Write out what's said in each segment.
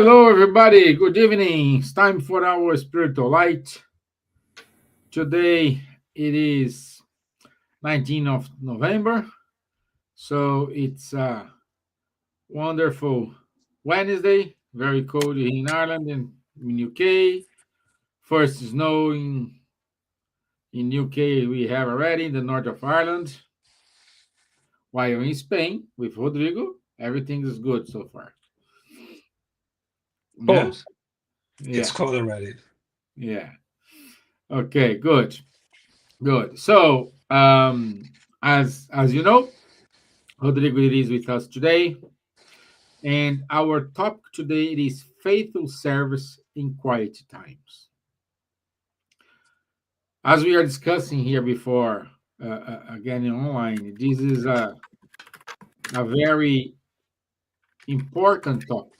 Hello, everybody. Good evening. It's time for our spiritual light. Today it is 19th of November, so it's a wonderful Wednesday. Very cold here in Ireland and in UK. First snow in UK we have already in the north of Ireland. While in Spain with Rodrigo, everything is good so far. Yeah, Cold. It's yeah, cold already. yeah. Okay, good. Good. So, as you know, Rodrigo is with us today, and our topic today is faithful service in quiet times. As we are discussing here before, again online, this is a very important topic,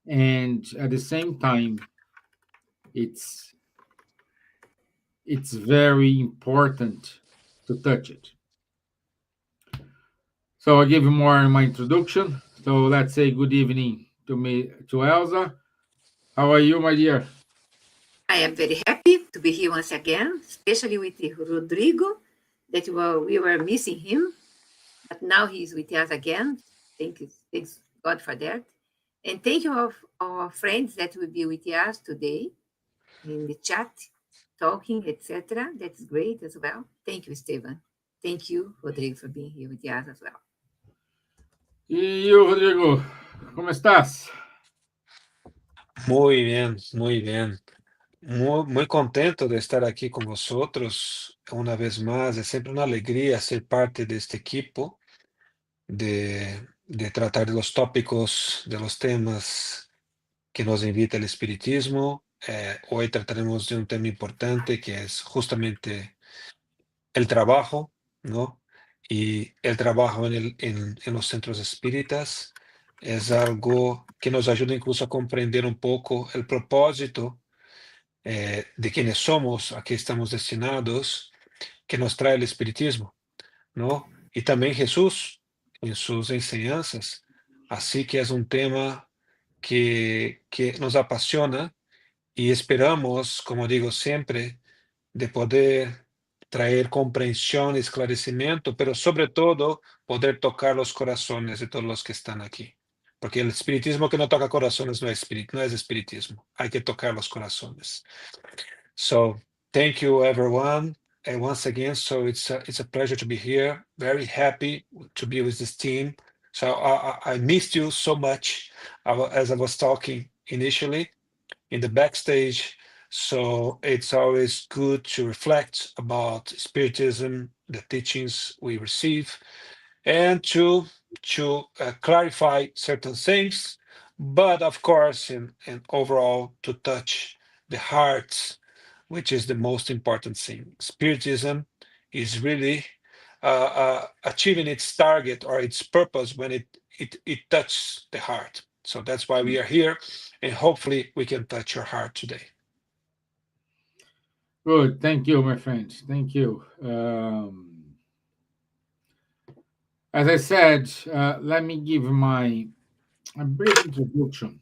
and at the same time, it's it's very important to touch it. So I'll give you more in my introduction. So let's say good evening to me to Elsa. How are you, my dear? I am very happy to be here once again, especially with Rodrigo, that we were missing him, but now he's with us again. Thanks God for that. And thank you of our friends that will be with us today in the chat, talking, etc. That's great as well. Thank you, Stevan. Thank you, Rodrigo, for being here with us as well. E eu, Rodrigo, como estás? Muy bien, muy bien. Muy contento de estar aquí con vosotros una vez más. Es siempre una alegría ser parte de este equipo, de tratar de los tópicos, de los temas que nos invita el espiritismo. Hoy trataremos de un tema importante que es justamente el trabajo, ¿no? Y el trabajo en los centros espíritas es algo que nos ayuda incluso a comprender un poco el propósito de quienes somos, a qué estamos destinados, que nos trae el espiritismo, ¿no? Y también Jesús en sus enseñanzas. Así que es un tema que nos apasiona y esperamos, como digo siempre, de poder traer comprensión, esclarecimiento, pero sobre todo poder tocar los corazones de todos los que están aquí. Porque el espiritismo que no toca corazones no es espiritismo. Hay que tocar los corazones. So thank you, everyone. And once again, so it's a pleasure to be here. Very happy to be with this team. So I missed you so much as I was talking initially in the backstage. So it's always good to reflect about Spiritism, the teachings we receive, and to clarify certain things, but of course, in overall, to touch the hearts, which is the most important thing. Spiritism is really achieving its target or its purpose when it touches the heart. So that's why we are here, and hopefully we can touch your heart today. Good. Thank you, my friends. Thank you. As I said, let me give my a brief introduction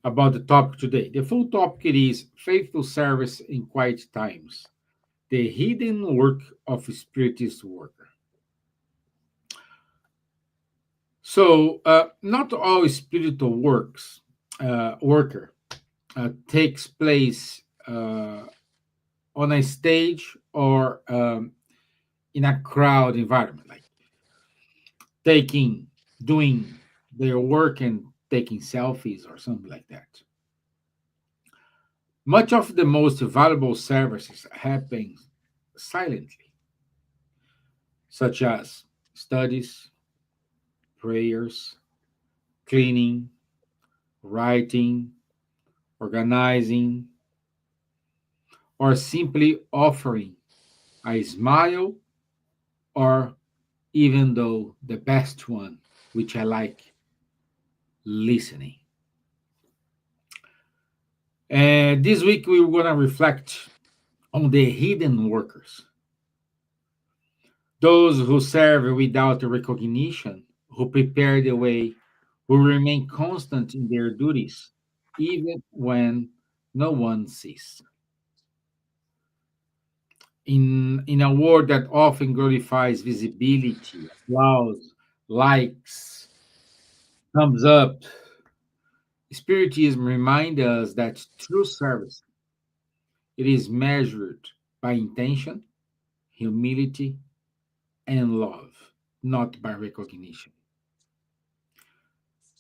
about the topic today. The full topic is faithful service in quiet times, the hidden work of a spiritist worker. So, not all spiritual worker takes place on a stage or in a crowd environment, like taking, doing their work and taking selfies or something like that. Much of the most valuable services happen silently, such as studies, prayers, cleaning, writing, organizing, or simply offering a smile, or even though the best one, which I like, listening. And this week we were going to reflect on the hidden workers, those who serve without recognition, who prepare the way, who remain constant in their duties, even when no one sees. In a world that often glorifies visibility, applause, likes, thumbs up, Spiritism reminds us that true service it is measured by intention, humility, and love, not by recognition.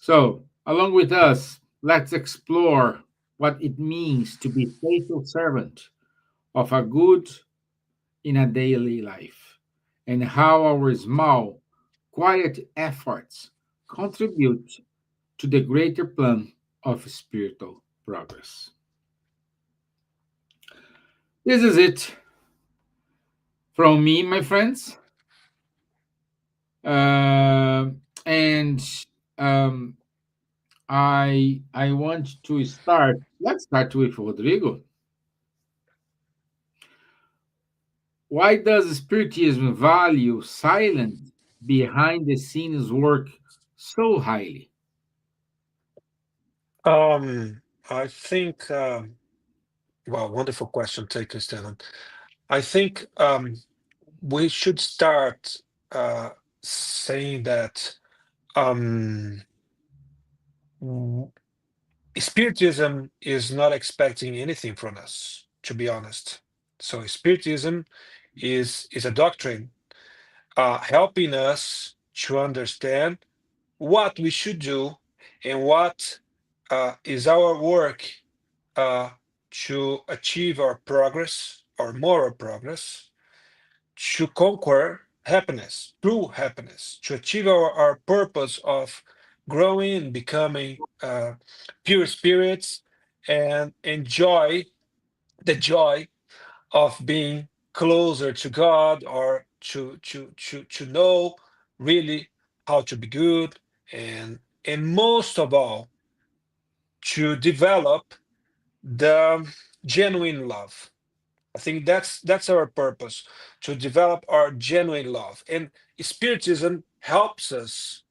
So, along with us, let's explore what it means to be faithful servant of a good in a daily life, and how our small, quiet efforts contribute to the greater plan of spiritual progress. This is it from me, my friends. And um, I want to start. Let's start with Rodrigo. Why does Spiritism value silent behind the scenes work so highly? Um, I think, well, wonderful question. Thank you, Stevan. I think we should start uh, saying that um, w- Spiritism is not expecting anything from us, to be honest. So Spiritism is a doctrine helping us to understand what we should do and what is our work uh, to achieve our progress, our moral progress, to conquer happiness, true happiness, to achieve our purpose of growing and becoming pure spirits and enjoy the joy of being closer to God or to know really how to be good and most of all to develop the genuine love. I think that's our purpose, to develop our genuine love. And Spiritism helps us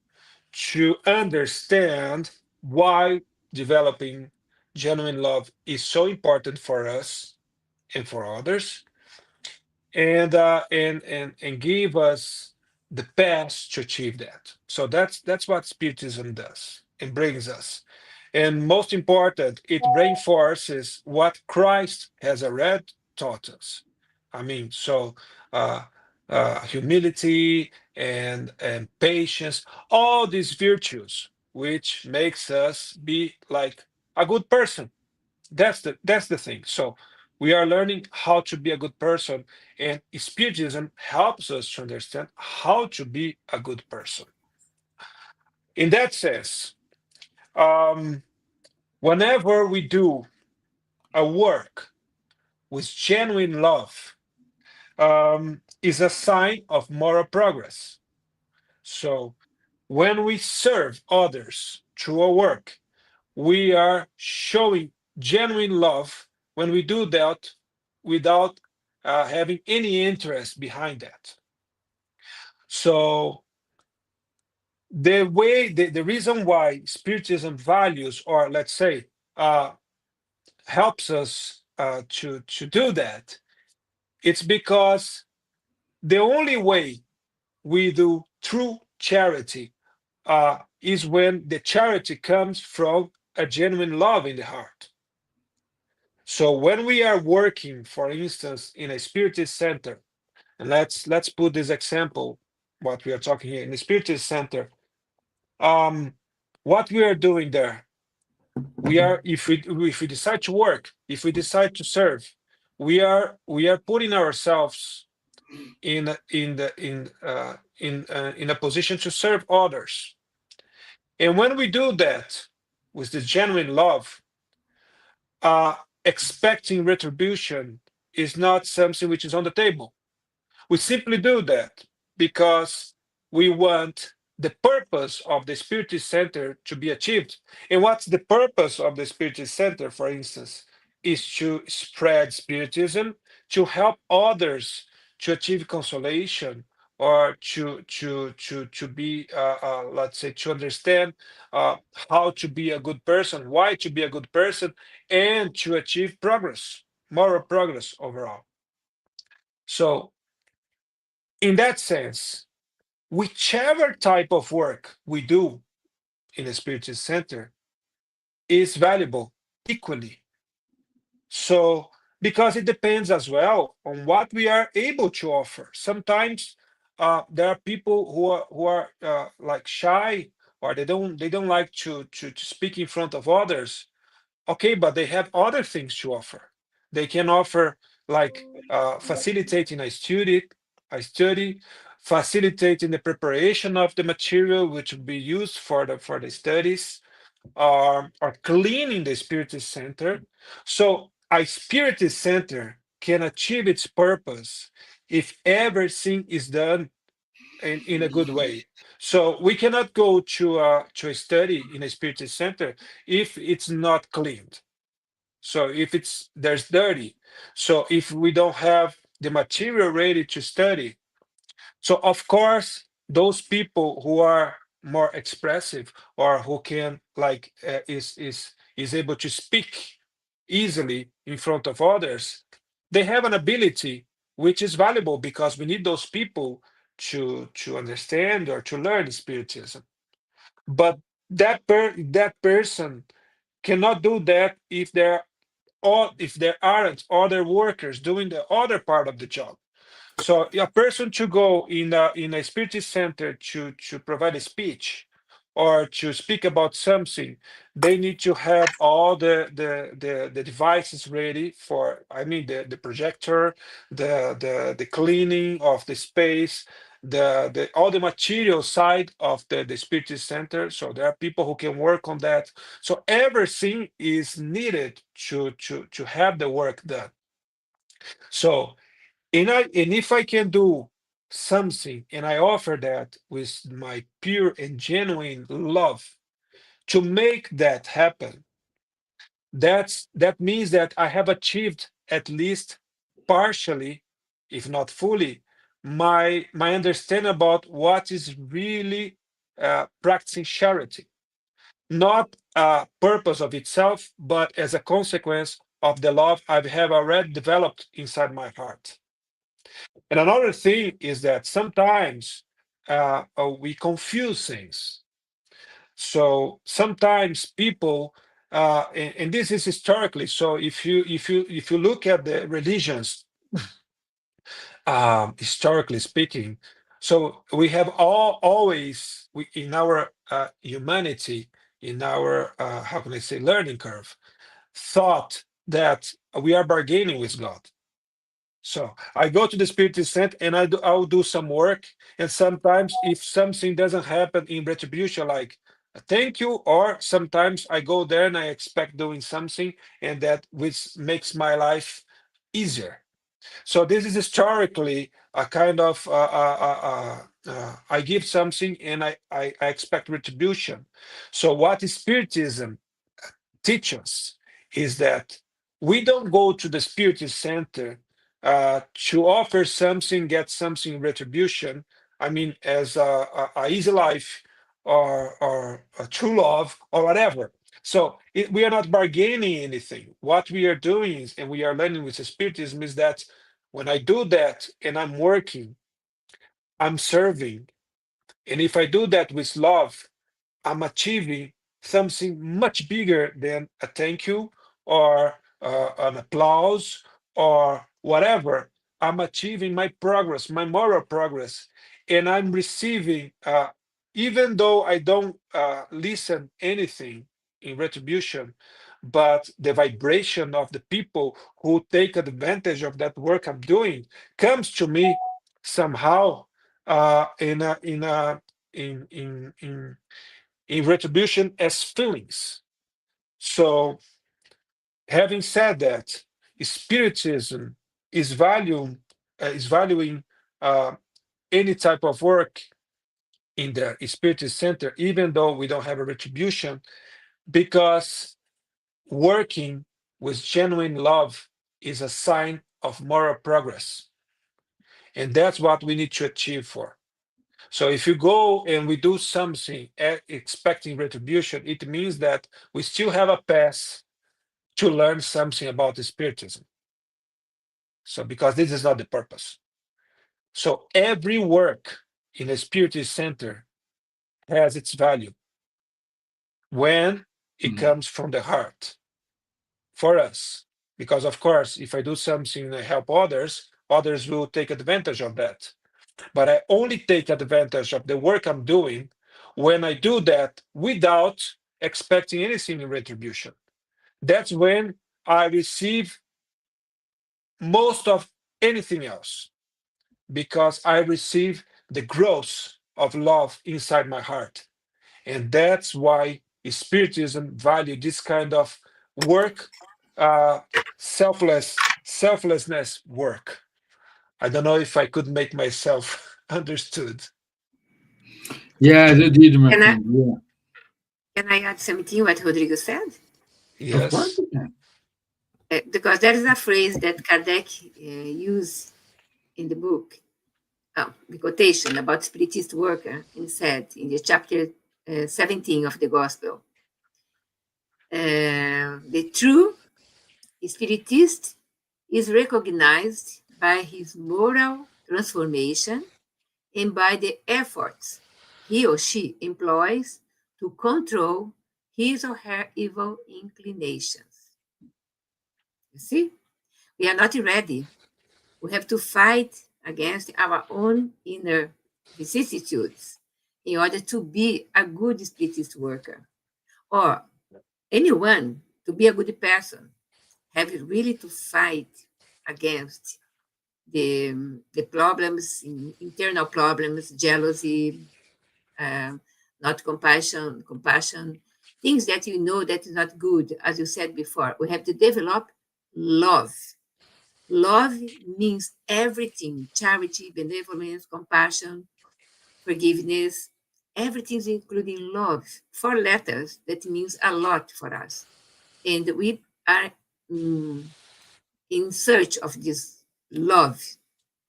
to understand why developing genuine love is so important for us and for others, and give us the path to achieve that. So that's what Spiritism does and brings us. And most important, it reinforces what Christ has already taught us. I mean, so uh, humility and patience, all these virtues, which makes us be like a good person. That's the thing. So we are learning how to be a good person, and Spiritism helps us to understand how to be a good person. In that sense, um, whenever we do a work with genuine love, is a sign of moral progress. So when we serve others through our work, we are showing genuine love when we do that without having any interest behind that. So the reason why Spiritism values, or let's say, uh, helps us to do that, it's because the only way we do true charity is when the charity comes from a genuine love in the heart. So when we are working, for instance, in a Spiritist center, and let's put this example, what we are talking here in the Spiritist center, um, what we are doing there, we are if we decide to work, if we decide to serve, we are putting ourselves in a position to serve others. And when we do that with the genuine love, uh, expecting retribution is not something which is on the table. We simply do that because we want the purpose of the Spiritist Center to be achieved. And what's the purpose of the Spiritist Center, for instance, is to spread Spiritism, to help others to achieve consolation or to be let's say to understand how to be a good person, why to be a good person, and to achieve progress, moral progress overall. So in that sense, whichever type of work we do in a Spiritist center is valuable equally. So, because it depends as well on what we are able to offer. Sometimes there are people who are like shy, or they don't like to speak in front of others. Okay, but they have other things to offer. They can offer like facilitating a study, facilitating the preparation of the material which will be used for the studies, or cleaning the Spiritist center. So a Spiritist center can achieve its purpose if everything is done in a good way. So we cannot go to a study in a Spiritist center if it's not cleaned. So if there's dirty, so if we don't have the material ready to study, so of course, those people who are more expressive, or who can like is able to speak easily in front of others, they have an ability which is valuable, because we need those people to understand or to learn Spiritism. But that person cannot do that if there aren't other workers doing the other part of the job. So a person to go in a Spiritist center to provide a speech or to speak about something, they need to have all the devices ready for, I mean, the projector, the cleaning of the space, the all the material side of the Spiritist center. So there are people who can work on that. So everything is needed to have the work done. So and if I can do something and I offer that with my pure and genuine love to make that happen, that means that I have achieved at least partially, if not fully, my understanding about what is really practicing charity, not a purpose of itself, but as a consequence of the love I have already developed inside my heart. And another thing is that sometimes we confuse things. So sometimes people, and this is historically. So if you look at the religions, historically speaking, so we have in our humanity, in our how can I say learning curve, thought that we are bargaining with God. So I go to the Spiritist center and I'll do some work. And sometimes if something doesn't happen in retribution, like a thank you, or sometimes I go there and I expect doing something, and that which makes my life easier. So this is historically a kind of I give something and I expect retribution. So what is Spiritism teach us is that we don't go to the Spiritist center to offer something, get something retribution. I mean, as a easy life, or a true love, or whatever. So we are not bargaining anything. What we are doing is, and we are learning with the Spiritism, is that when I do that and I'm working, I'm serving. And if I do that with love, I'm achieving something much bigger than a thank you, or an applause, or whatever. I'm achieving my progress, my moral progress, and I'm receiving, even though I don't listen anything in retribution, but the vibration of the people who take advantage of that work I'm doing comes to me somehow, in retribution as feelings. So, having said that, Spiritism is valuing uh, any type of work in the Spiritist center, even though we don't have a retribution, because working with genuine love is a sign of moral progress. And that's what we need to achieve for. So if you go and we do something expecting retribution, it means that we still have a path to learn something about the Spiritism. So because this is not the purpose. So every work in a Spiritist center has its value when it comes from the heart for us. Because of course, if I do something to help others, others will take advantage of that. But I only take advantage of the work I'm doing when I do that without expecting anything in retribution. That's when I receive most of anything else, because I receive the growth of love inside my heart. And that's why Spiritism value this kind of work, uh, selflessness work. I don't know if I could make myself understood. Yeah, you did, my Can I, friend. Yeah, can I add something what Rodrigo said? of course Yes. you can. Because there is a phrase that Kardec used in the book, the quotation about Spiritist worker, and said in the chapter 17 of the Gospel, the true Spiritist is recognized by his moral transformation and by the efforts he or she employs to control his or her evil inclinations. You see, we are not ready. We have to fight against our own inner vicissitudes in order to be a good Spiritist worker, or anyone to be a good person. Have really to fight against the problems, internal problems, jealousy, uh, not compassion, things that you know that is not good. As you said before, we have to develop love. Love means everything: charity, benevolence, compassion, forgiveness. Everything, including love. Four letters that means a lot for us. And we are in search of this love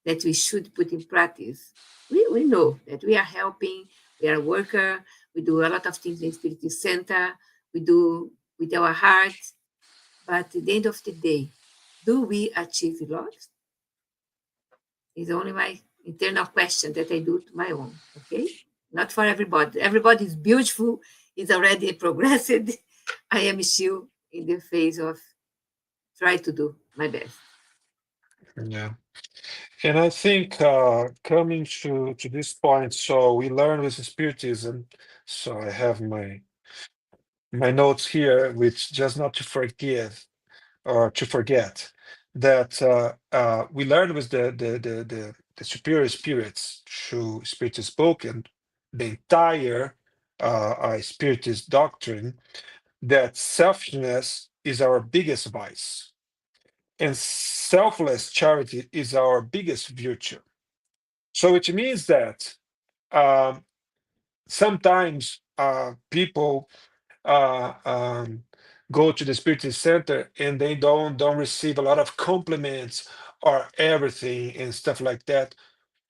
that we should put in practice. We know that we are helping, we are a worker, we do a lot of things in Spiritist Center, we do with our heart, but at the end of the day, do we achieve love? Is only my internal question that I do to my own, okay? Not for everybody. Everybody is beautiful, is already progressed. I am still in the phase of try to do my best. Yeah. And I think coming to this point, so we learn with Spiritism. So I have my notes here, which just not to forgive or to forget that we learn with the superior spirits through Spiritist book and the entire Spiritist doctrine, that selfishness is our biggest vice and selfless charity is our biggest virtue. So it means that um, sometimes people uh, um, go to the Spiritist Center and they don't receive a lot of compliments or everything and stuff like that.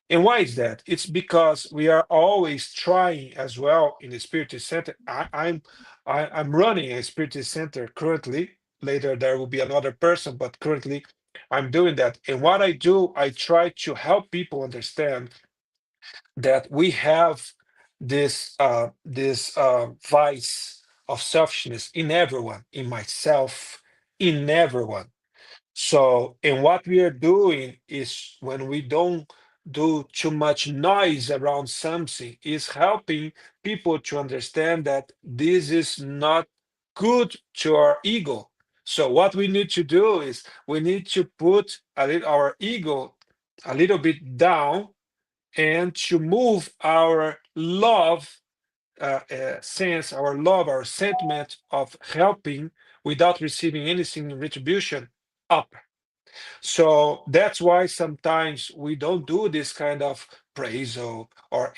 And why is that? It's because we are always trying as well in the Spiritist Center. I'm running a Spiritist Center currently. Later there will be another person, but currently I'm doing that. And what I do, I try to help people understand that we have this vice of selfishness in everyone, in myself, in everyone. So, and what we are doing is when we don't do too much noise around something, is helping people to understand that this is not good to our ego. So, what we need to do is we need to put our ego a little bit down and to move our love sense, our love, our sentiment of helping without receiving anything in retribution up. So that's why sometimes we don't do this kind of praise or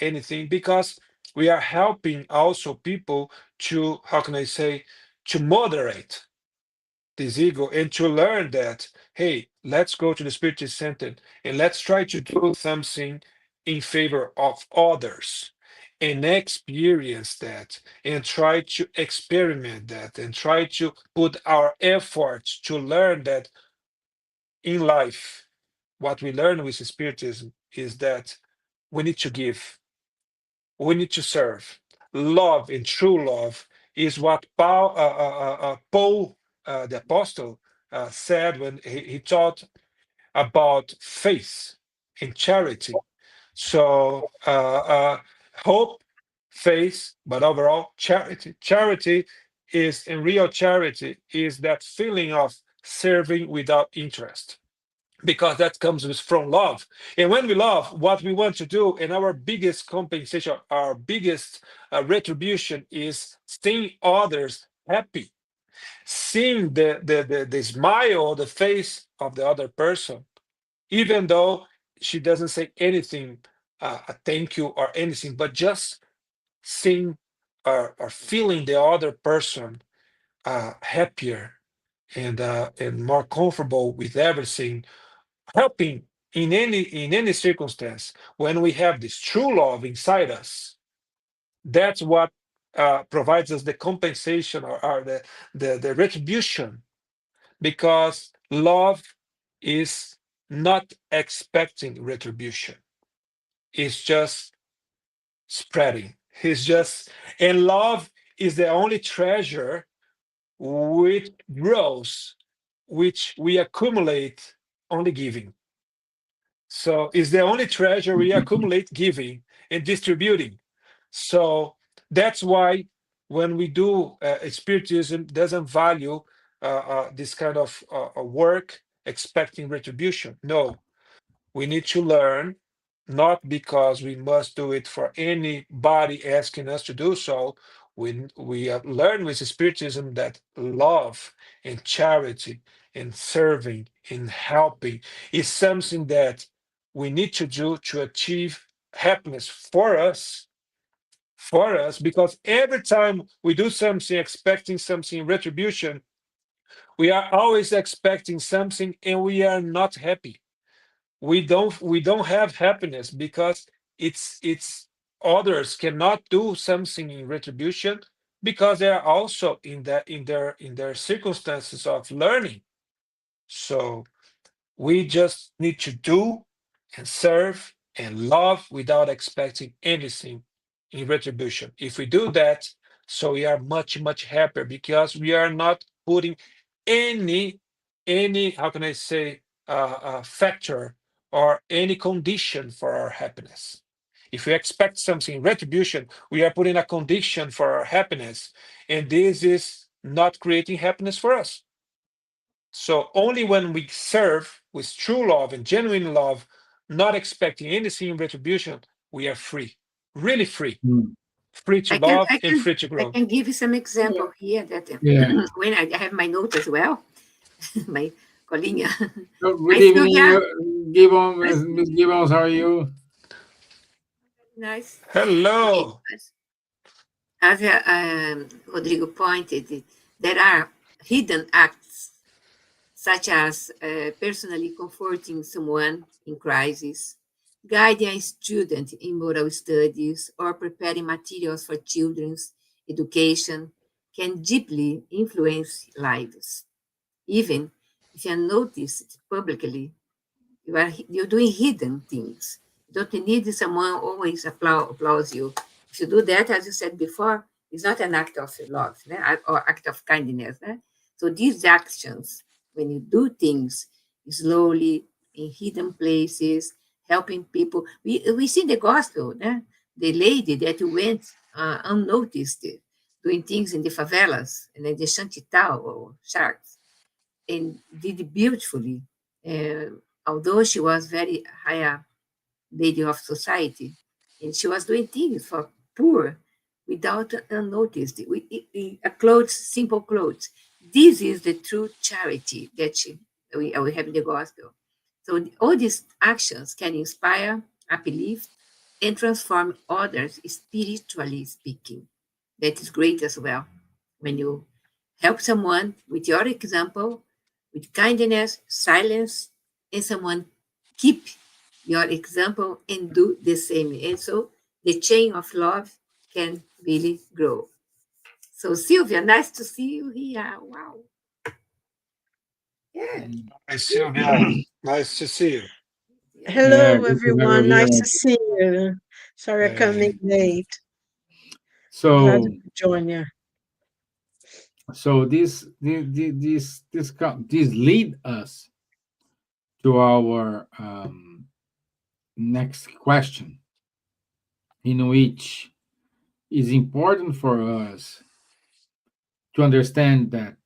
anything, because we are helping also people to, how can I say, to moderate this ego and to learn that, hey, let's go to the Spiritist Center and let's try to do something in favor of others and experience that and try to experiment that and try to put our efforts to learn that in life. What we learn with Spiritism is that we need to give, we need to serve. Love and true love is what Paul the Apostle, said when he taught about faith and charity. So, hope, faith, but overall, charity. Charity is, in real charity, is that feeling of serving without interest, because that comes from love. And when we love, what we want to do, and our biggest compensation, our biggest retribution is seeing others happy, seeing the smile on the face of the other person, even though she doesn't say anything, a thank you or anything, but just seeing or feeling the other person happier and more comfortable with everything, helping in any circumstance. When we have this true love inside us, that's what provides us the compensation, or the retribution, because love is not expecting retribution. It's just spreading. It's just, and love is the only treasure which grows, which we accumulate only giving. So it's the only treasure we accumulate giving and distributing. So that's why when we do Spiritism doesn't value this kind of work expecting retribution. No, we need to learn, not because we must do it for anybody asking us to do so. We learn with Spiritism that love and charity and serving and helping is something that we need to do to achieve happiness for us, because every time we do something expecting something in retribution, we are always expecting something and we are not happy. We don't have happiness because it's others cannot do something in retribution, because they are also in their circumstances of learning. So we just need to do and serve and love without expecting anything in retribution. If we do that, so we are much, much happier, because we are not putting any, how can I say, factor or any condition for our happiness. If we expect something in retribution, we are putting a condition for our happiness, and this is not creating happiness for us. So only when we serve with true love and genuine love, not expecting anything in retribution, we are free, really free, Mm. free to I can, love I and can, free to I grow. can give you some example here that Yeah. when I have my note as well, my colinha. So, Hi, good evening, Silvia. Hi, Gibbons, Miss Silvia. Gibbons. How are you? Nice. Okay. Hello. As Rodrigo pointed, there are hidden acts such as personally comforting someone in crisis, guiding a student in moral studies, or preparing materials for children's education can deeply influence lives. Even if you are noticed publicly, you're doing hidden things. You don't need someone always applause you. If you do that, as you said before, it's not an act of love, né? Or act of kindness. Né? So these actions, when you do things slowly in hidden places, helping people, we see the gospel, né? The lady that went unnoticed, doing things in the favelas and in the Shantital or sharks, and did beautifully. Although she was very high lady of society, and she was doing things for poor without unnoticed. A clothes, simple clothes. This is the true charity that we have in the gospel. So all these actions can inspire, uplift, and transform others spiritually speaking. That is great as well. When you help someone with your example, with kindness, silence, and someone keep your example and do the same. And so the chain of love can really grow. So Silvia, nice to see you here. Wow. Yeah. Hi, Silvia. Nice to see you. Yeah. Yeah, Hello, good to have you everyone. Nice here. to see you. Sorry I coming late. Glad to So, join you. so this lead us to our next question, in which is important for us to understand that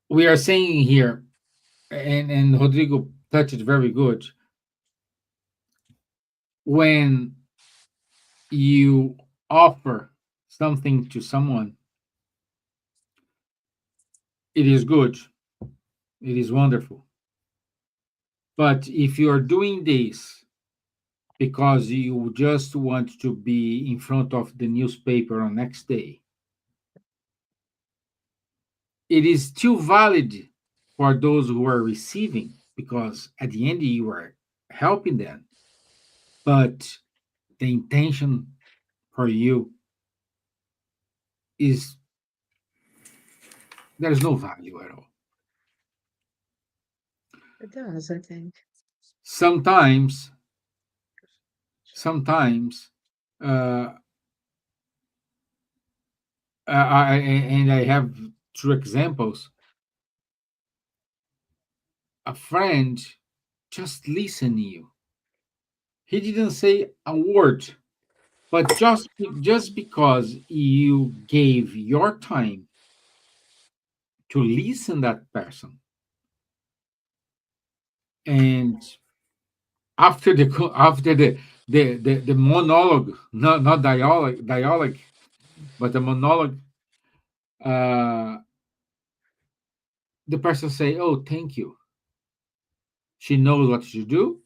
we are saying here, and Rodrigo touched it very good. When you offer something to someone, it is good, it is wonderful. But if you are doing this because you just want to be in front of the newspaper on next day, it is still valid for those who are receiving, because at the end you are helping them, but the intention for you is, there's no value at all. It does, I think. Sometimes uh, I have two examples. A friend just listened to you. He didn't say a word, but just because you gave your time to listen that person, and after the monologue, not dialogue, but the monologue, uh, the person say, "Oh, thank you." She knows what to do.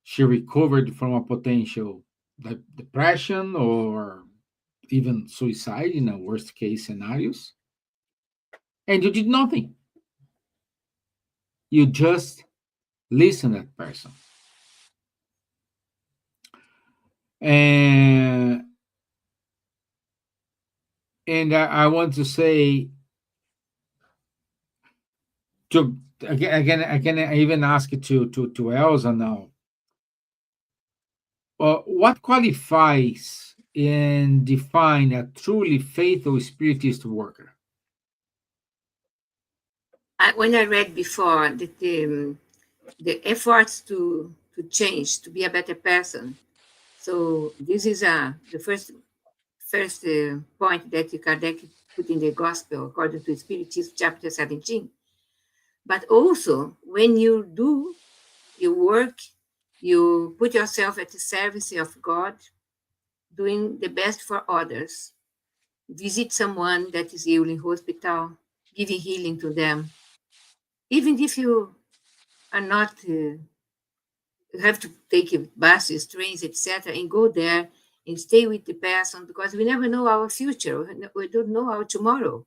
She recovered from a potential depression or even suicide in a worst case scenarios, and you did nothing. You just listen that person. And I want to say, to again I even ask it to Elsa now. What qualifies and define a truly faithful spiritist worker? When I read before that the efforts to change, to be a better person. So this is the first point that Kardec put in the Gospel according to Spiritism, chapter 17. But also, when you do your work, you put yourself at the service of God, doing the best for others. Visit someone that is ill in hospital, giving healing to them. Even if you are not, you have to take buses, trains, etc., and go there and stay with the person, because we never know our future. We don't know our tomorrow.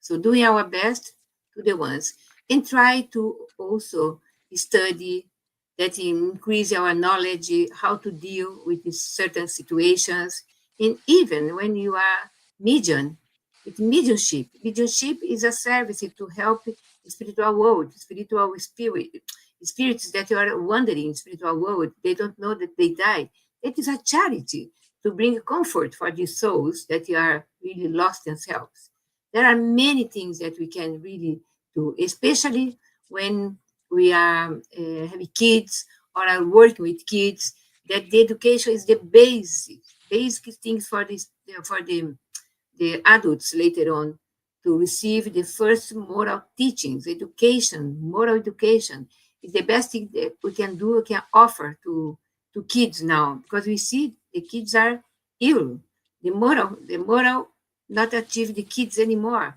So doing our best to the ones, and try to also study that increase our knowledge how to deal with these certain situations. And even when you are medium, with mediumship is a service to help the spiritual world, spiritual spirits that are wandering in spiritual world. They don't know that they died. It is a charity to bring comfort for these souls that are really lost themselves. There are many things that we can really do, especially when we are having kids or are working with kids. That the education is the basic things for this for the adults later on to receive the first moral teachings. Education, moral education is the best thing that we can do, we can offer to kids now, because we see the kids are ill. The moral not achieve the kids anymore.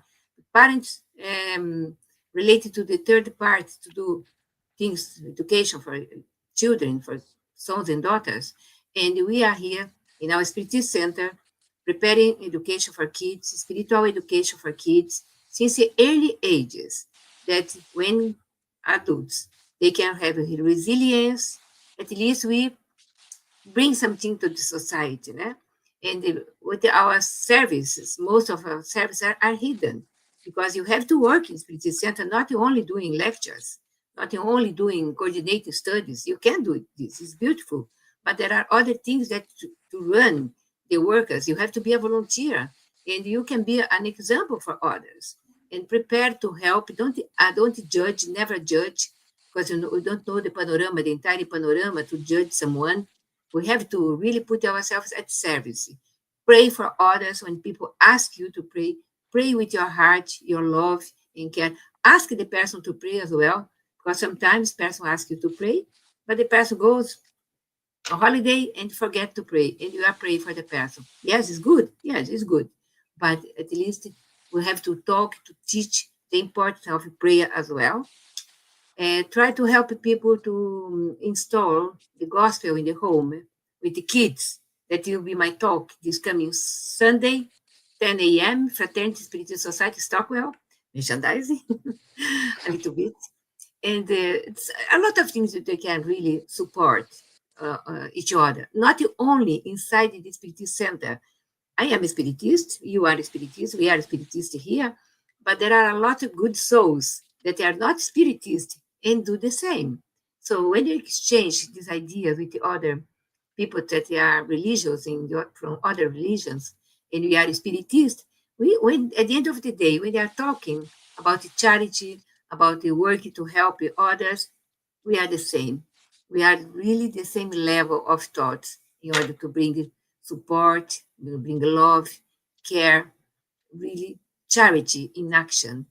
Parents related to the third part to do things, education for children, for sons and daughters. And we are here in our Spiritist Center preparing education for kids, spiritual education for kids, since the early ages, that when adults. They can have resilience. At least we bring something to the society, né? And with our services, most of our services are hidden because you have to work in Spiritist Center, not only doing lectures, not only doing coordinated studies. You can do this, it's beautiful. But there are other things that to run the workers, you have to be a volunteer and you can be an example for others and prepare to help. Don't judge, never judge, because we don't know the panorama, the entire panorama to judge someone. We have to really put ourselves at service. Pray for others when people ask you to pray. Pray with your heart, your love, and care. Ask the person to pray as well, because sometimes person asks you to pray, but the person goes on holiday and forget to pray, and you are praying for the person. Yes, it's good. Yes, it's good. But at least we have to talk, to teach the importance of prayer as well. And try to help people to install the gospel in the home with the kids. That will be my talk this coming Sunday, 10 a.m., Fraternity Spiritist Society, Stockwell, merchandising, a little bit. And it's a lot of things that they can really support each other, not only inside the Spiritist Center. I am a Spiritist, you are a Spiritist, we are a Spiritist here, but there are a lot of good souls that are not Spiritist and do the same. So when you exchange these ideas with the other people that are religious from other religions, and we are Spiritist, when at the end of the day, when they are talking about the charity, about the work to help others, we are the same. We are really the same level of thoughts in order to bring support, bring love, care, really charity in action,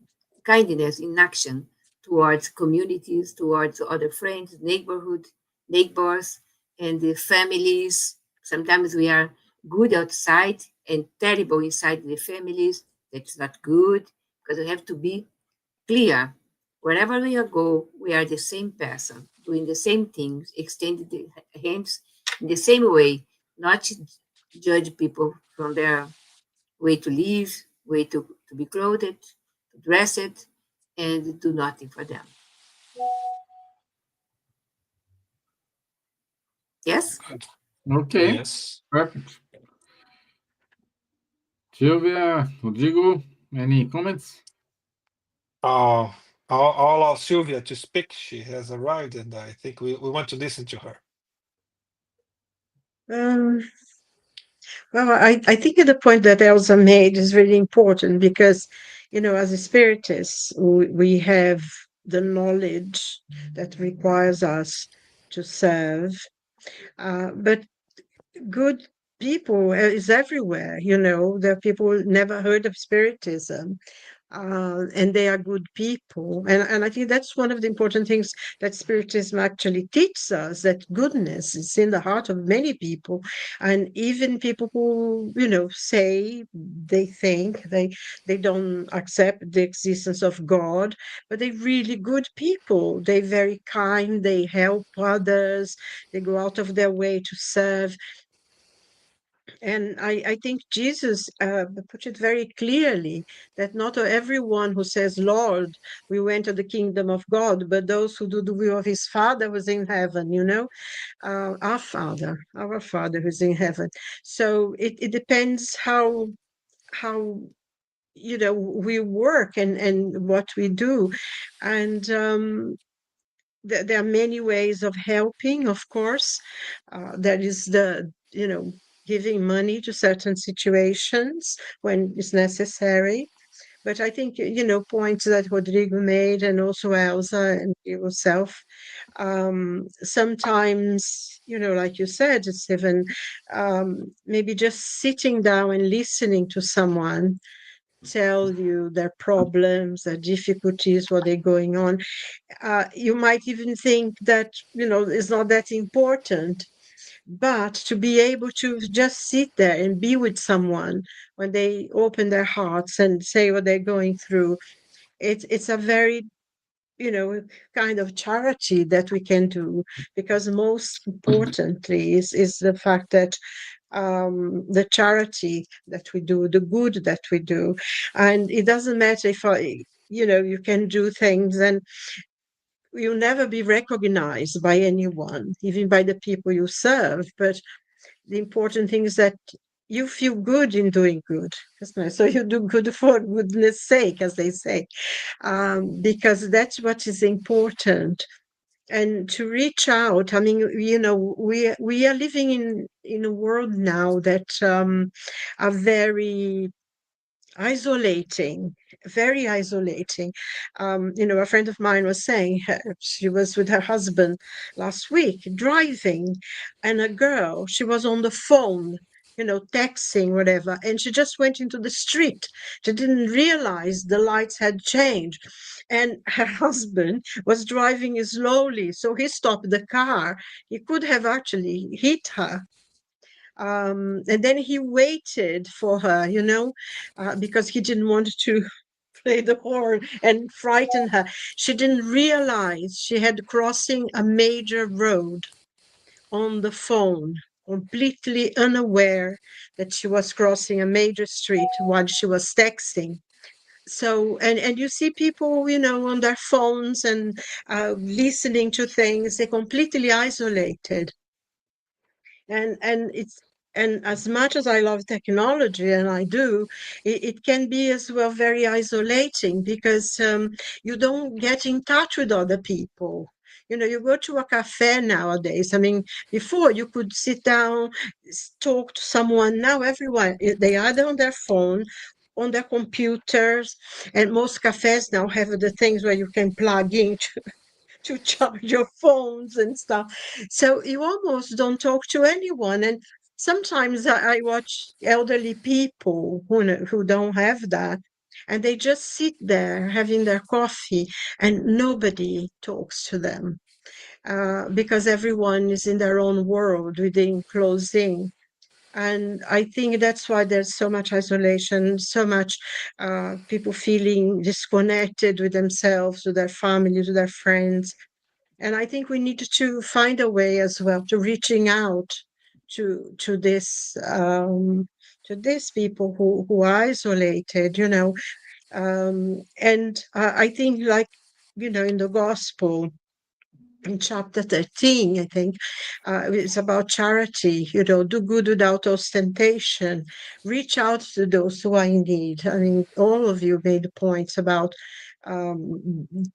kindness in action towards communities, towards other friends, neighbors, and the families. Sometimes we are good outside and terrible inside the families. That's not good because we have to be clear. Wherever we go, we are the same person, doing the same things, extending the hands in the same way, not to judge people from their way to live, way to be clothed, to dress it, and do nothing for them. Yes? Okay, Yes. perfect. Silvia, Rodrigo, any comments? I'll allow Silvia to speak. She has arrived, and I think we want to listen to her. Um, well, I think the point that Elsa made is really important because, as a spiritist, we have the knowledge that requires us to serve. But good people is everywhere. There are people who never heard of Spiritism, and they are good people. And I think that's one of the important things that Spiritism actually teaches us, that goodness is in the heart of many people. And even people who, say they think they don't accept the existence of God, but they're really good people. They're very kind, they help others, they go out of their way to serve. And I think Jesus put it very clearly that not everyone who says, Lord, we went to the kingdom of God, but those who do the will of his Father who's in heaven, our Father who's in heaven. So it depends how we work and what we do. And there are many ways of helping, of course. There is giving money to certain situations when it's necessary. But I think, points that Rodrigo made and also Elsa and yourself, sometimes, like you said, Stevan, maybe just sitting down and listening to someone tell you their problems, their difficulties, what they're going on. You might even think that, it's not that important. But to be able to just sit there and be with someone when they open their hearts and say what they're going through, it's a very, kind of charity that we can do, because most importantly is the fact that the charity that we do, the good that we do. And it doesn't matter if you can do things. And you'll never be recognized by anyone, even by the people you serve. But the important thing is that you feel good in doing good. So you do good for goodness sake, as they say, because that's what is important. And to reach out, I mean, we are living in a world now that are very isolating, very isolating. A friend of mine was saying she was with her husband last week driving, and a girl, she was on the phone, texting, whatever, and she just went into the street. She didn't realize the lights had changed. And her husband was driving slowly, so he stopped the car. He could have actually hit her, and then he waited for her, because he didn't want to play the horn and frighten her. She didn't realize she had crossing a major road on the phone, completely unaware that she was crossing a major street while she was texting. So, and you see people, on their phones and listening to things, they're completely isolated. And as much as I love technology, and I do, it can be as well very isolating, because you don't get in touch with other people. You go to a cafe nowadays. I mean, before you could sit down, talk to someone. Now everyone, they either on their phone, on their computers, and most cafes now have the things where you can plug in to charge your phones and stuff. So you almost don't talk to anyone. And sometimes I watch elderly people who don't have that, and they just sit there having their coffee, and nobody talks to them, because everyone is in their own world within closed in. And I think that's why there's so much isolation, so much people feeling disconnected with themselves, with their families, with their friends. And I think we need to find a way as well to reaching out to this to these people who are isolated, and I think, like, in the gospel, in chapter 13, I think, it's about charity, do good without ostentation, reach out to those who are in need. I mean, all of you made points about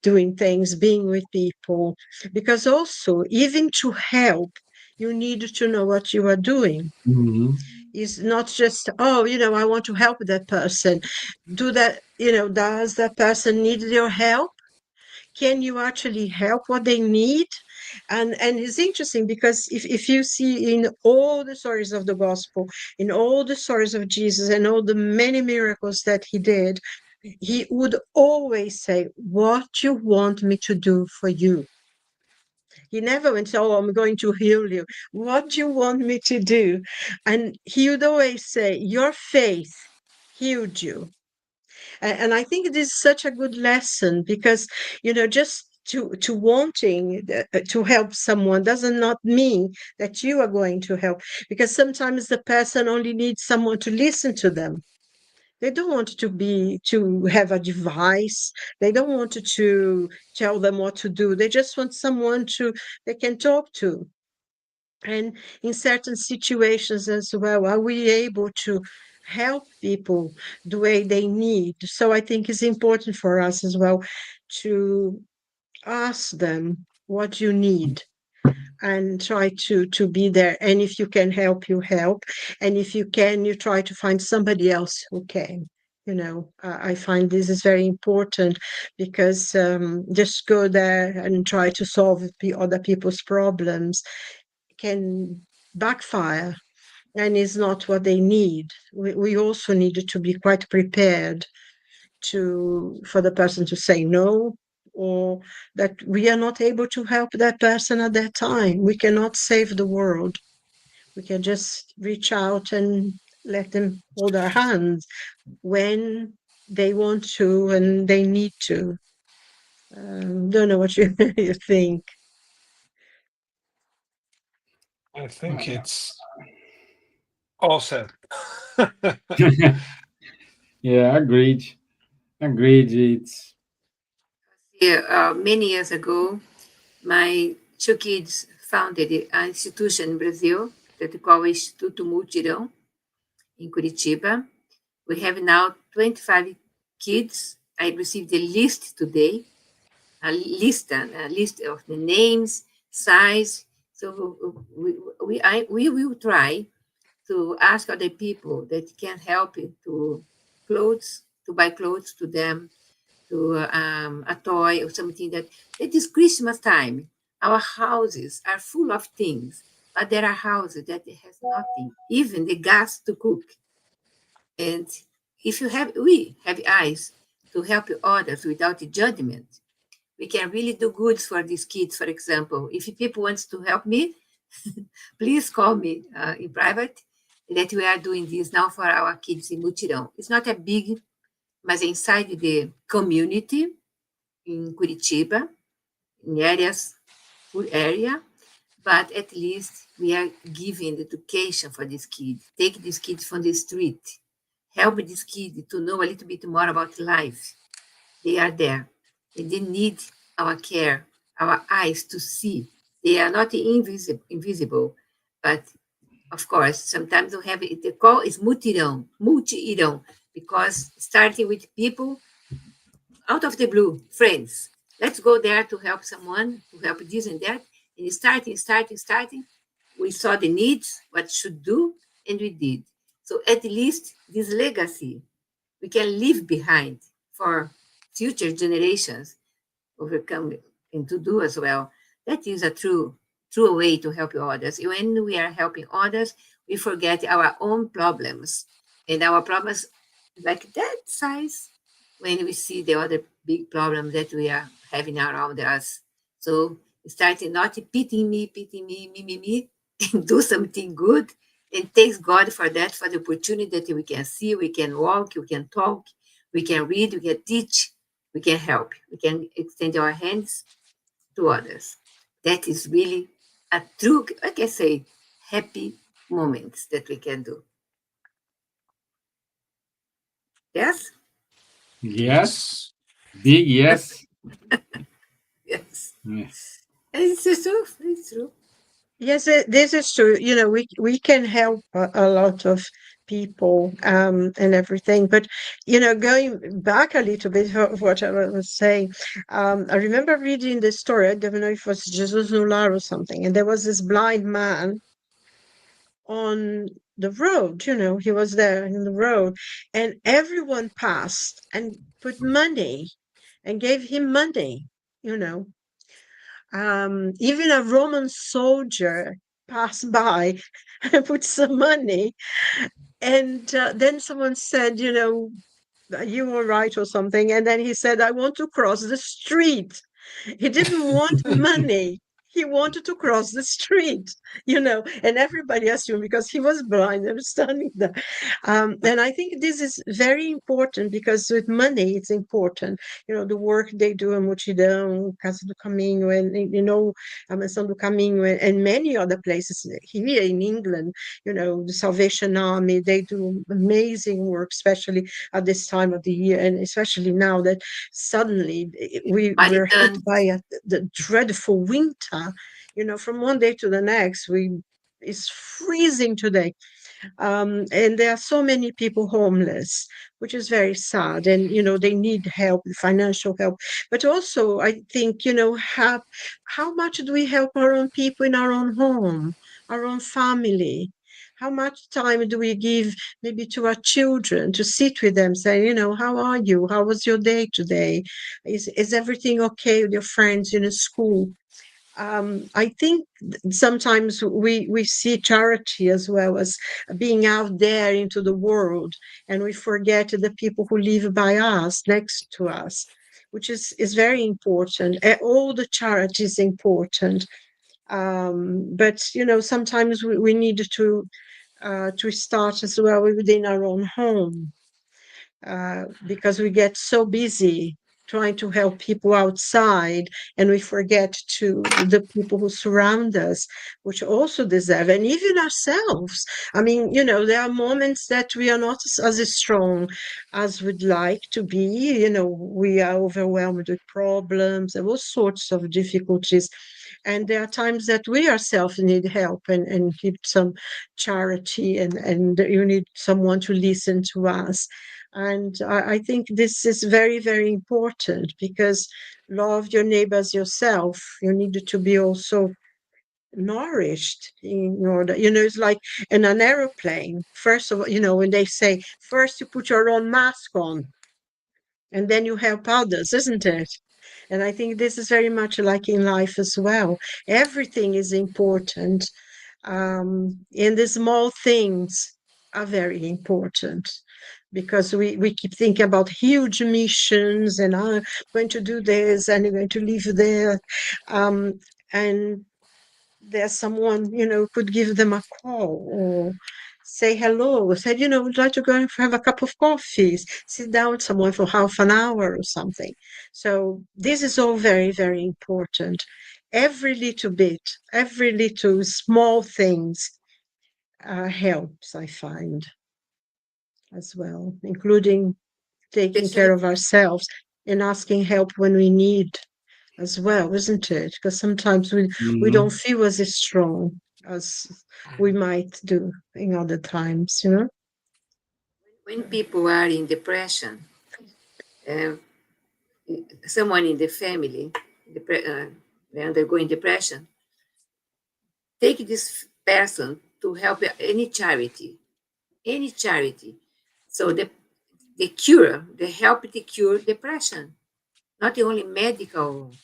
doing things, being with people, because also, even to help, you need to know what you are doing. Mhm. It's not just, oh, I want to help that person. Do that, does that person need your help? Can you actually help what they need? And it's interesting, because if you see in all the stories of the gospel, in all the stories of Jesus and all the many miracles that he did, he would always say, what you want me to do for you. He never went, oh, I'm going to heal you. What you want me to do? And he would always say, your faith healed you. And I think it is such a good lesson, because, just to wanting to help someone does not mean that you are going to help, because sometimes the person only needs someone to listen to them. They don't want to have a device. They don't want to tell them what to do. They just want someone they can talk to. And in certain situations as well, are we able to help people the way they need? So I think it's important for us as well to ask them what you need, and try to be there. And if you can help, you help. And if you can, you try to find somebody else who can. I find this is very important, because just go there and try to solve other people's problems can backfire, and is not what they need. We also needed to be quite prepared for the person to say no, or that we are not able to help that person at that time. We cannot save the world. We can just reach out and let them hold our hands when they want to and they need to. Don't know what you, you think. I think it's all said. Yeah, agreed. Agreed. It's Yeah, many years ago, My two kids founded an institution in Brazil that we call Instituto Multirão in Curitiba. We have now 25 kids. I received a list today, a list of the names, size. So we will try to ask other people that can help to buy clothes to them, to a toy or something that it is Christmas time. Our houses are full of things, but there are houses that has nothing, even the gas to cook. And if we have eyes to help others without judgment, we can really do good for these kids. For example, if people want to help me, please call me in private. That we are doing this now for our kids in Mutirão. It's not a big, but inside the community in Curitiba, in areas, full area, but at least we are giving education for these kids. Take these kids from the street, help these kids to know a little bit more about life. They are there. And they need our care, our eyes to see. They are not invisible, but of course, sometimes we have it. The call is multirão, because starting with people out of the blue, friends. Let's go there to help someone, to help this and that. And starting, we saw the needs, what should do, and we did. So at least this legacy we can leave behind for future generations overcome and to do as well. That is a true way to help others. When we are helping others, we forget our own problems. And our problems like that size when we see the other big problem that we are having around us. So starting not pitying me, me, and do something good. And thanks God for that, for the opportunity that we can see, we can walk, we can talk, we can read, we can teach, we can help, we can extend our hands to others. That is really a true, like I say, happy moments that we can do. Yes? Yes. Big yes. Yes. Yeah. It's true. It's true. Yes, this is true. You know, we can help a lot of people and everything. But you know, going back a little bit of what I was saying, I remember reading the story. I don't know if it was Jesus Nular or something, and there was this blind man on the road. You know, he was there in the road, and everyone passed and put money and gave him money. You know, even a Roman soldier passed by and put some money. And then someone said, you know, "Are you all right or something?" And then he said, "I want to cross the street." He didn't want money. He wanted to cross the street, you know, and everybody assumed because he was blind and standing there. And I think this is very important because with money, it's important. You know, the work they do in Multidão, Casa do Caminho, and, you know, a Mansão do Caminho, and many other places here in England, you know, the Salvation Army, they do amazing work, especially at this time of the year, and especially now that suddenly we're hit by the dreadful winter. You know, from one day to the next, it's freezing today. And there are so many people homeless, which is very sad. And, you know, they need help, financial help. But also, I think, you know, how much do we help our own people in our own home, our own family? How much time do we give maybe to our children to sit with them, say, you know, how are you? How was your day today? Is everything okay with your friends in school? I think sometimes we see charity as well as being out there into the world, and we forget the people who live by us, next to us, which is very important. All the charity is important, but you know, sometimes we need to start as well within our own home, because we get so busy trying to help people outside, and we forget to the people who surround us, which also deserve, and even ourselves. I mean, there are moments that we are not as strong as we'd like to be. We are overwhelmed with problems and all sorts of difficulties. And there are times that we ourselves need help and need some charity, and you need someone to listen to us. And I think this is very, very important, because love your neighbors yourself. You need to be also nourished in order, it's like in an aeroplane. First of all, when they say first you put your own mask on and then you help others, isn't it? And I think this is very much like in life as well. Everything is important. And the small things are very important, because we keep thinking about huge missions, and I'm going to do this and I'm going to live there. And there's someone, could give them a call or say hello, said, would like to go and have a cup of coffee, sit down with someone for half an hour or something. So this is all very, very important. Every little bit, every little small things helps, I find, as well, including taking care of ourselves and asking help when we need as well, isn't it? Because sometimes we don't feel as strong as we might do in other times, When people are in depression, someone in the family, they're undergoing depression, take this person to help any charity. So they help to cure depression. Not only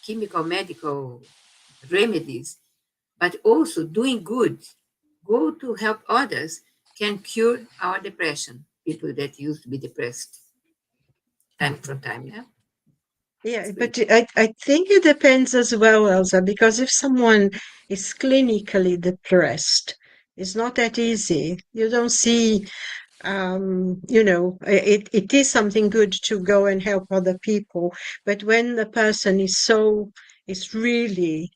chemical medical remedies, but also doing good. Go to help others can cure our depression. People that used to be depressed time from time, yeah. Yeah, but I think it depends as well, Elsa, because if someone is clinically depressed, it's not that easy. You don't see, it is something good to go and help other people. But when the person is really,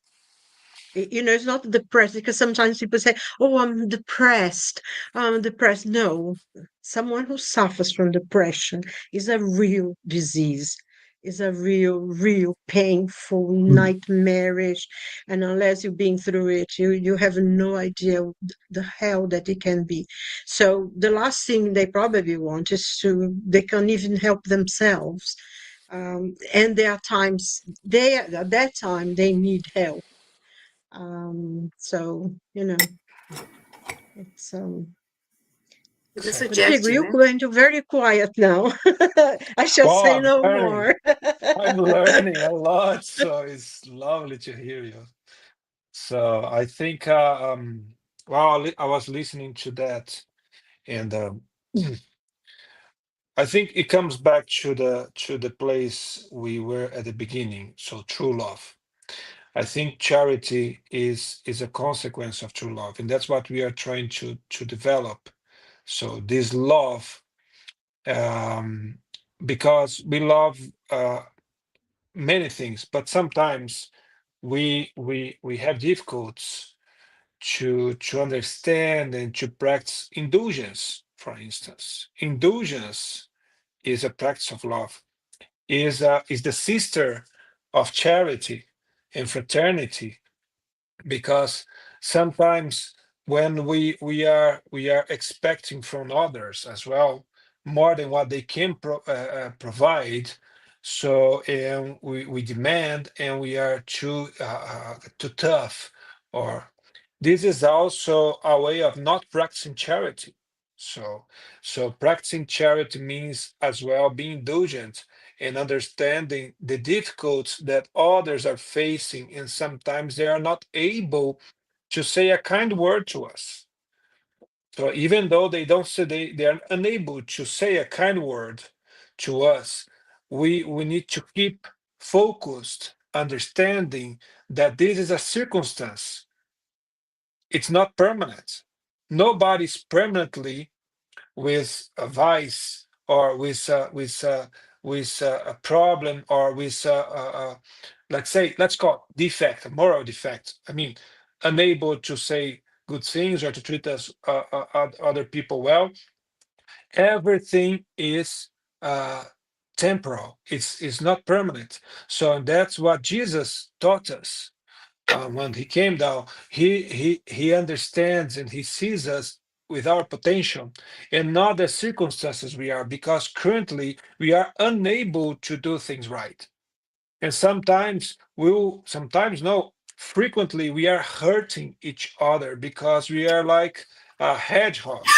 it's not depressed, because sometimes people say, oh, I'm depressed. I'm depressed. No, someone who suffers from depression is a real disease, is a real, real painful, nightmarish. And unless you've been through it, you have no idea the hell that it can be. So the last thing they probably want is they can't even help themselves. And there are times at that time they need help. So, it's The Rodrigo, suggestion, you're going to very quiet now. I shall say Well, no more. I'm learning a lot, so it's lovely to hear you. So I think, well, I was listening to that, and I think it comes back to the place we were at the beginning. So true love. I think charity is a consequence of true love, and that's what we are trying to develop. So this love, um, because we love many things, but sometimes we have difficulties to understand and to practice indulgence. For instance, indulgence is a practice of love. Is the sister of charity and fraternity, because sometimes when we are expecting from others as well more than what they can provide, so we demand, and we are too tough, or this is also a way of not practicing charity. So practicing charity means as well being indulgent and understanding the difficulties that others are facing, and sometimes they are not able to say a kind word to us. So even though they don't say, they are unable to say a kind word to us, we need to keep focused, understanding that this is a circumstance. It's not permanent. Nobody's permanently with a vice, or a problem, or with let's say, let's call it defect, a moral defect. I mean, unable to say good things or to treat us other people well. Everything is temporal. It's not permanent. So that's what Jesus taught us when he came down. He understands and he sees us with our potential and not the circumstances we are, because currently we are unable to do things right. And sometimes no, frequently we are hurting each other because we are like hedgehogs,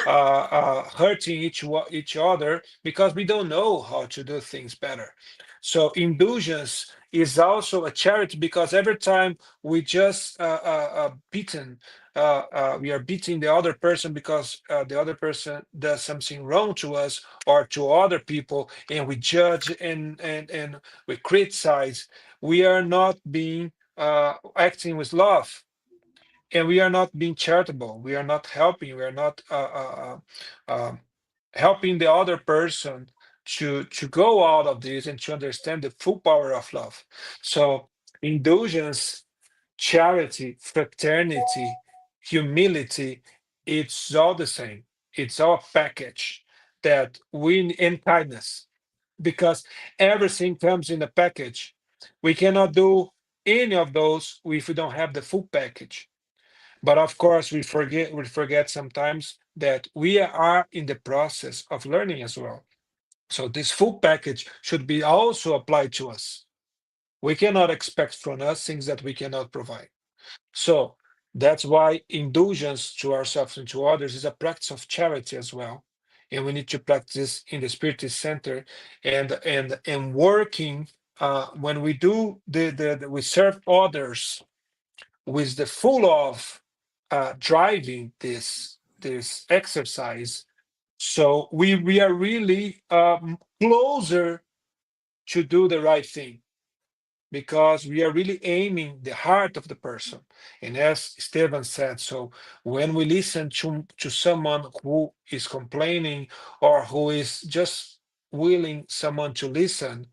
hurting each other because we don't know how to do things better. So indulgence is also a charity, because every time we just we are beating the other person because the other person does something wrong to us or to other people, and we judge and we criticize. We are not being acting with love, and we are not being charitable. We are not helping. We are not helping the other person to go out of this and to understand the full power of love. So indulgence, charity, fraternity, humility, it's all the same. It's all a package that we, and kindness, because everything comes in a package. We cannot do any of those if we don't have the full package. But of course, we forget sometimes that we are in the process of learning as well. So this full package should be also applied to us. We cannot expect from us things that we cannot provide. So that's why indulgence to ourselves and to others is a practice of charity as well. And we need to practice in the Spiritist Center, and working when we do we serve others with the full of driving this exercise. So we are really closer to do the right thing, because we are really aiming the heart of the person. And as Stevan said, so when we listen to someone who is complaining, or who is just willing someone to listen,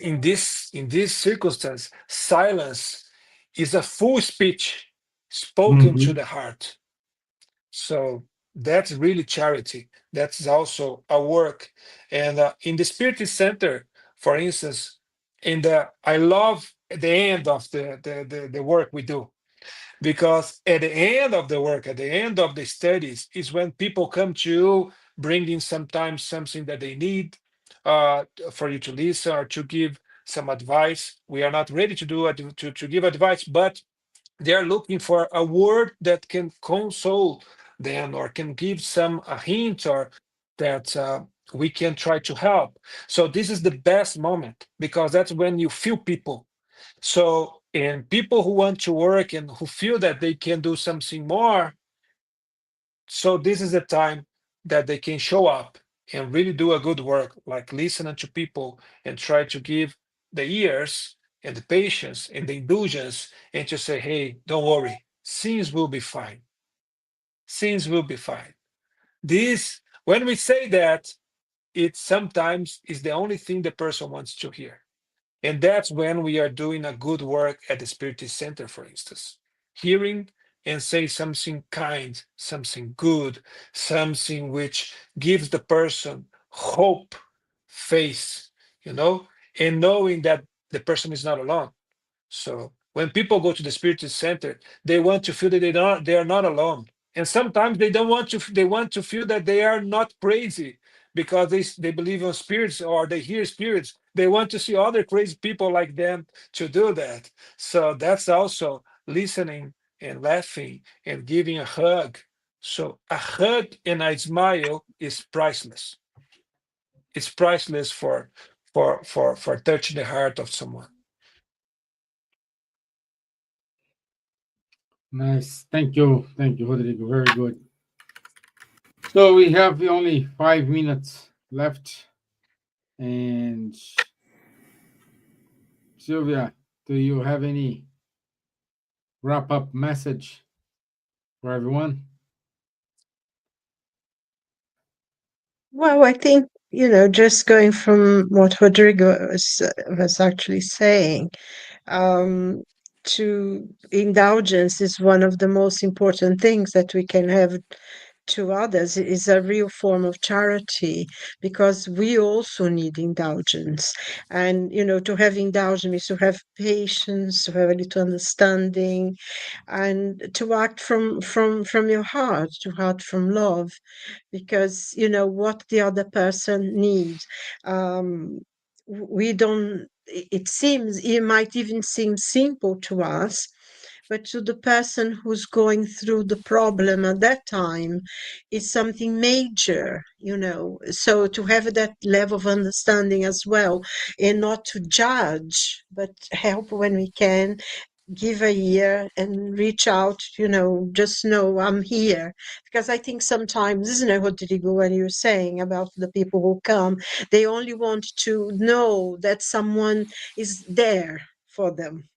in this circumstance, silence is a full speech spoken to Mhm. the heart. So that's really charity. That's also a work. And in the Spiritist Center, for instance, I love the end of the work we do, because at the end of the work, at the end of the studies, is when people come to you, bringing sometimes something that they need for you to listen or to give some advice. We are not ready to give advice, but they are looking for a word that can console them, or can give some a hint, or that we can try to help. So this is the best moment, because that's when you feel people. So, and people who want to work and who feel that they can do something more, so this is the time that they can show up and really do a good work, like listening to people and try to give the ears and the patience and the indulgence, and to say, hey, don't worry, things will be fine. Things will be fine. This, when we say that, it sometimes is the only thing the person wants to hear. And that's when we are doing a good work at the Spiritist Center, for instance. Hearing and say something kind, something good, something which gives the person hope, faith, you know, and knowing that the person is not alone. So when people go to the Spiritist Center, they want to feel that they are not alone. And sometimes they want to feel that they are not crazy, because they believe in spirits, or they hear spirits. They want to see other crazy people like them to do that. So that's also listening and laughing and giving a hug. So a hug and a smile is priceless. It's priceless for touching the heart of someone. Nice. Thank you, Rodrigo. Very good. So we have only 5 minutes left. And Silvia, do you have any wrap up message for everyone? Well, I think just going from what Rodrigo was actually saying, um, to indulgence is one of the most important things that we can have to others. It is a real form of charity because we also need indulgence. And, to have indulgence is to have patience, to have a little understanding, and to act from your heart, to act from love, because what the other person needs. We don't, it seems, it might even seem simple to us, but to the person who's going through the problem at that time is something major. So to have that level of understanding as well, and not to judge, but help when we can, give a ear and reach out, just know I'm here. Because I think sometimes, isn't it, Rodrigo, when you're saying about the people who come, they only want to know that someone is there for them.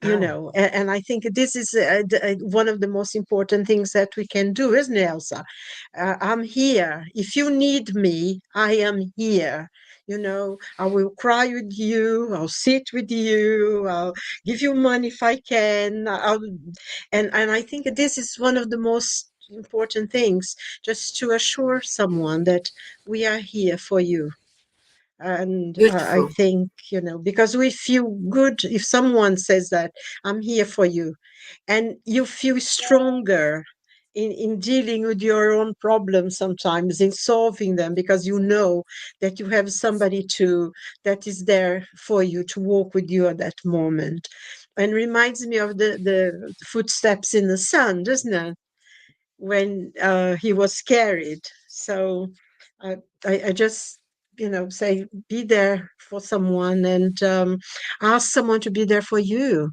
And I think this is one of the most important things that we can do, isn't it, Elsa? I'm here. If you need me, I am here. I will cry with you. I'll sit with you. I'll give you money if I can. And I think this is one of the most important things, just to assure someone that we are here for you. And I Beautiful. think, because we feel good if someone says that, I'm here for you. And you feel stronger in dealing with your own problems sometimes, in solving them, because you know that you have somebody that is there for you, to walk with you at that moment. And reminds me of the footsteps in the sun, doesn't it? When he was carried. So I just, say, be there for someone, and ask someone to be there for you.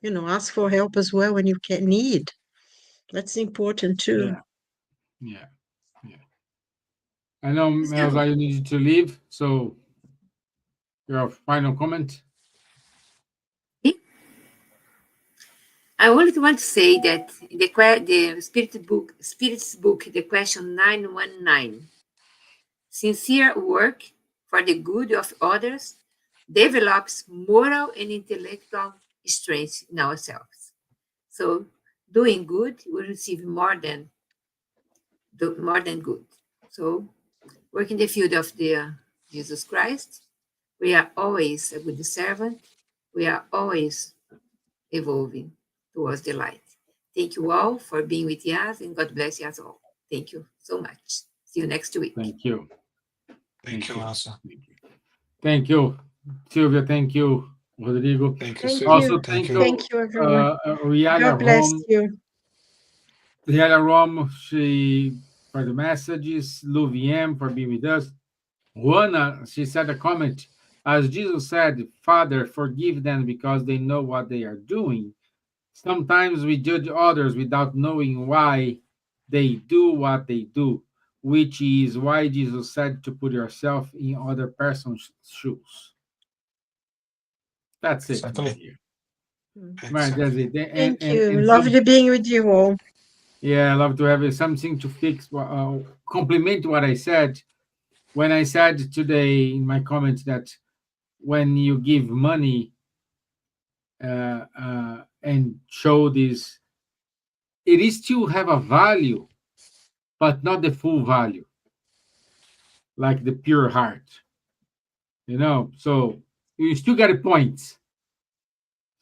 Ask for help as well when you can need. That's important too. Yeah, yeah, yeah. I know, So, Elsa, you needed to leave, so your final comment. I only want to say that the Spirit's book, the question 919, sincere work for the good of others develops moral and intellectual strength in ourselves. So, doing good will receive more than good. So, work in the field of the Jesus Christ, we are always a good servant. We are always evolving towards the light. Thank you all for being with us, and God bless you all. Thank you so much. See you next week. Thank you. Thank you, Elsa. Thank you. Thank you, Silvia. Thank you, Rodrigo. Thank you, Thank Silvia. you. Also, Thank thank you. you, Thank you, everyone. Rihanna God bless Rom. you. Rihanna Rom, she for the messages. Luviem for being with us. Juana, she said a comment. As Jesus said, Father, forgive them because they know what they are doing. Sometimes we judge others without knowing why they do what they do, which is why Jesus said to put yourself in other person's shoes. That's it, my Exactly. dear. Right, that's Exactly. it. And Thank and you. and so Lovely being with you all. yeah, I love to have something to fix. Compliment what I said when I said today in my comments that when you give money and show this, it is to have a value, but not the full value, like the pure heart. So you still got a point.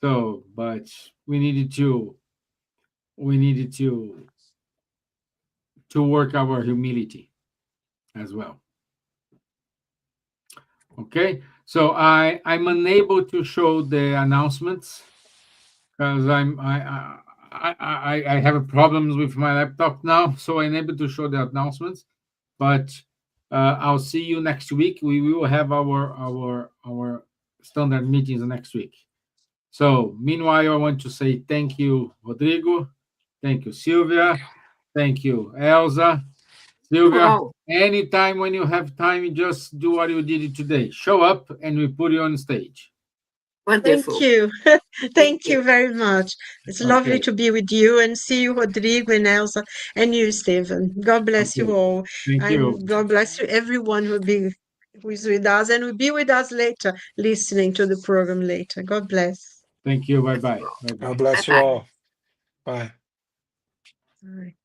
So, but we needed to work our humility as well. Okay, so I'm unable to show the announcements because I have problems with my laptop now, so I'm able to show the announcements. But I'll see you next week. We will have our standard meetings next week. So meanwhile, I want to say thank you, Rodrigo. Thank you, Thank Silvia. you. Thank you, Elsa. You Silvia, all. anytime when you have time, you just do what you did today. Show up and we put you on stage. Thank Wonderful. you. Thank you very much. It's lovely Okay. to be with you and see you, Rodrigo and Elsa, and you, Stevan. God bless you Okay. all. Thank you. And God bless you, everyone who is with us and will be with us later, listening to the program later. God bless. Thank you. Bye bye. Bye God bye. bless you Bye-bye. all. Bye. All right.